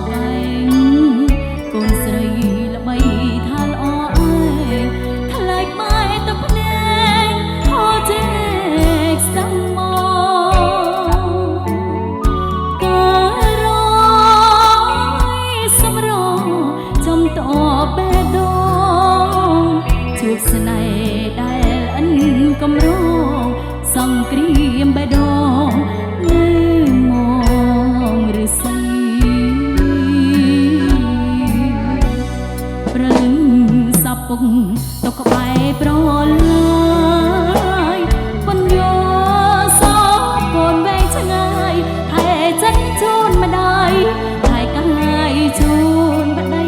កែងកូនស្រីល្បីថាល្អអើយថ្លៃម៉ែទៅភ្នែកហោចេកស្ដាំមកការយសម្រងចំតបេះដូងជួបស្នេហ៍ដែលអិនកំរងសង្គ្រាមបេះដូងនៅមកឬសីព្រលឹងសាពុកទុកក្បែរប្រឡាយបញ្ញោសោកូនវែងឆ្ងាយថែចិត្តជូនម្ដាយថែកាយជូនប្ដី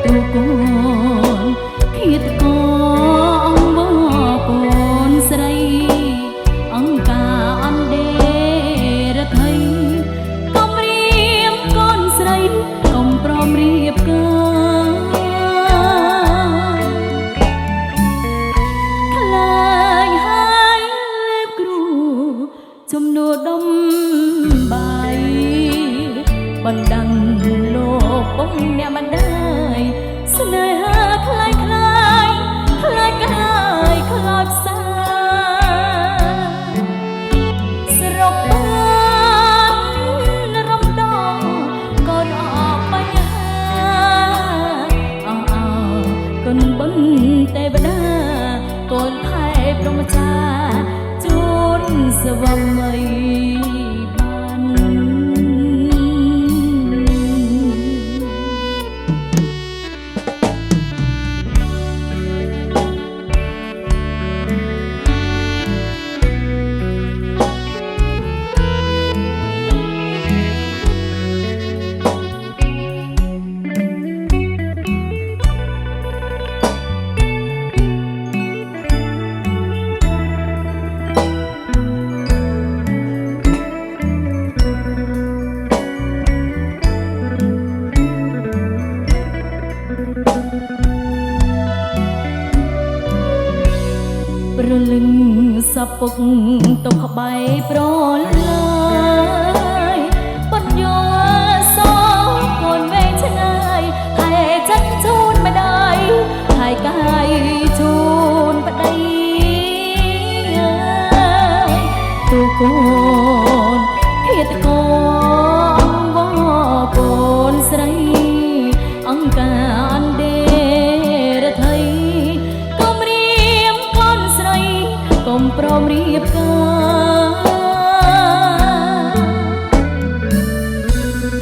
ទូកូនឃាតកូនស្រីអង្គការអណ្ដេរថៃកុំរៀមកូនស្រីកុំព្រមរៀបការខ្លាចហើយលេបគ្រូជំនួដុំបាយបណ្ដឹងលោកពុកអ្នកម្ដាយស្នេហាខ្លាយខ្លាយខ្លាយខ្លាយខ្លាចផ្សាសរុបបានរំដងកូនអបបញ្ហាអោកូនបុណ្យទេវតាកូនថែព្រមចាជូនសវមីបានព្រលឹងសាពុកទុកក្បែរប្រឡាយបញ្ញោសោកូនវែងឆ្ងាយថែចិត្តជូនម្ដាយថែកាយជូនប្ដីទូកូនឃាតកូនកូនស្រីអង្គការអណ្ដេរថៃកុំរៀមកូនស្រីកុំព្រមរៀបការ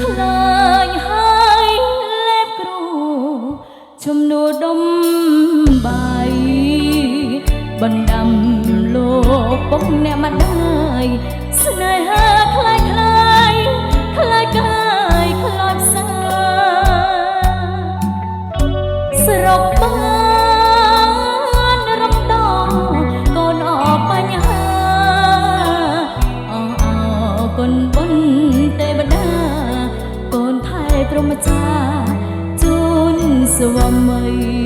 ខ្លាចហើយលេបគ្រូជំនួដុំបាយបណ្ដាំលោកពុកអ្នកម្ដាយស្នេហាខ្លាយខ្លាយខ្លាយកាយខ្លាចផ្សាសរុបបានរំដងកូនអបបញ្ហាអោកូនបុណ្យទេវតាកូនថែព្រមចាជូនសវមី